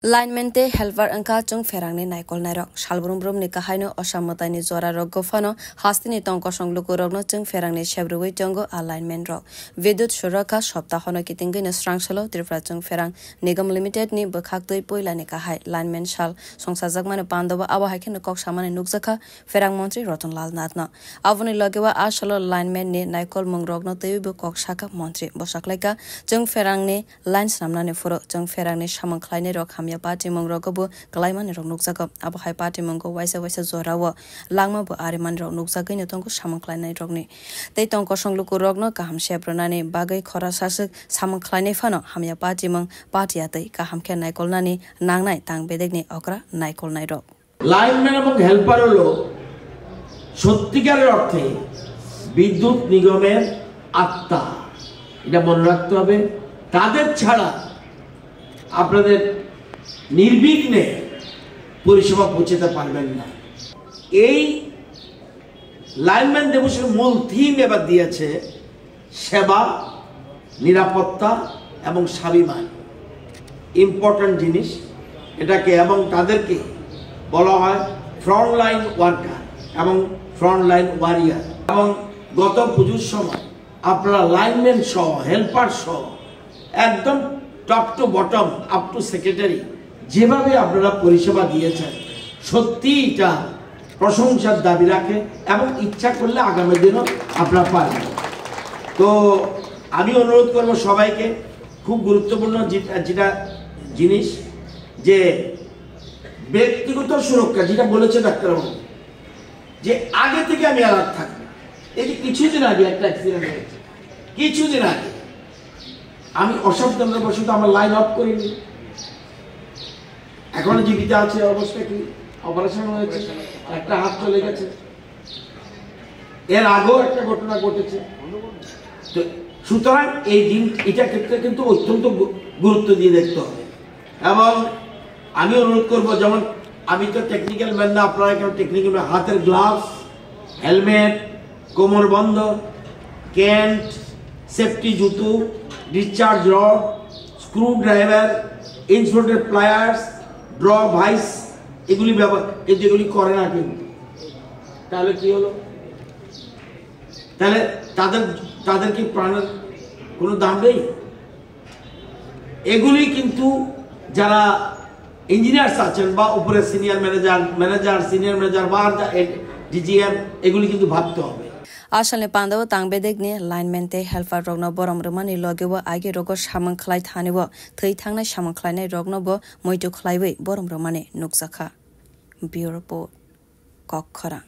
Lineman te helper angka chung ferang ni naikol nairok salbrum brum ni kahaino osamotai ni jora rok gofano hasti ni tongko songluku rok no chung ferang ni shebrui tongo alignment rok vidut suraka soptahono kitingi ni srangsalo tripura chung ferang nigam limited ni bekhak tui poila ni kahai lineman shal songsajak mane pandoba awa hakin kok samane nukjaka ferang mantri Ratanlal Nathno avoni logewa ashalo lineman ni naikol mungrok no tui be kok saka mantri bosaklaika chung ferang ni line samna ni furo chung ferang ni samangklai ni rok Party Mongrogo, Kalaiman Ronuxago, Abahai Party Mongo, Wisa Zorawa, Langma, Ariman Ronuxagan, Tonko Samankline Rogni. They tonko Song Luku Rogno, Kaham Shepronani, Bagay Korasasik, Samankline Fano, Hamia Party Mong, Partiate, Kaham Ken Nikolnani, Nangnai, Tang Bedegni, Okra, Nikol Nairo. Lineman among helper সত্যিকারের অর্থে বিদ্যুৎ নিগমের আত্মা এটা মনে রাখতে হবে তাদের ছাড়া আপনাদের নির্বিঘ্নে পরিষেবা পৌঁছাতে পারবেন না এই লাইনম্যান দিবসের মূল থিম এবার দিয়েছে সেবা নিরাপত্তা এবং স্বাভিমান ইম্পর্টেন্ট জিনিস এটাকে এবং তাদেরকে বলা হয় ফ্রন্ট লাইন ওয়ার্কার এবং ফ্রন্ট লাইন ওয়ারিয়ার এবং গত পুজোর সময় আপনারা লাইনম্যান সহ হেল্পার সহ একদম top to bottom up to secretary যেভাবে আপনারা পরিষেবা দিয়েছেন সত্যি এটা প্রশংসার দাবি রাখে এবং ইচ্ছা করলে আগামী দিনও আপনারা পারবেন তো আমি অনুরোধ করব সবাইকে খুব গুরুত্বপূর্ণ যেটা জিনিস যে ব্যক্তিগত সুরক্ষা যেটা বলেছে ডাক্তারবাবু যে আগে থেকে আমি অ্যালার্ট থাকবো এই যে কিছুদিন আগে একটা অ্যাক্সিডেন্ট হয়েছে কিছুদিন আগে আমি অসাবধানতাবশত আমার লাইন অফ করিনি এখনো জীবিত আছে অবস্থা কি অপারেশন হয়েছে একটা হাত চলে গেছে এর আগেও একটা ঘটনা ঘটেছে তো সুতরাং এই দিন এটা ক্ষেত্রে কিন্তু অত্যন্ত গুরুত্ব দিয়ে দেখতে হবে এবং আমি অনুরোধ করব যেমন আমি তো টেকনিক্যাল ম্যান না আপনারা কেন টেকনিক্যাল হাতের গ্লাভস হেলমেট কোমর বন্ধ ক্যান্ট সেফটি জুতো discharge rod, screwdriver, insulted pliers, draw vice, এগুলি ব্যবহার যেগুলি করে না কিন্তু তাহলে কি হলো তাহলে তাদের কি প্রাণের কোনো দাম নেই এগুলি কিন্তু যারা ইঞ্জিনিয়ার্স আছেন বা উপরে সিনিয়র সিনিয়র ম্যানেজার বা ডিজিএম এগুলি কিন্তু ভাবতে হবে Ashalne Pandawa Tangbedegni, lineman te helper rogno borom romani logewa age rogo shamang khlai thaniwa thei thangna shamang khlainai rogno bo moitu khlaiwe borom romani nukjaka Bureau Report Kokhara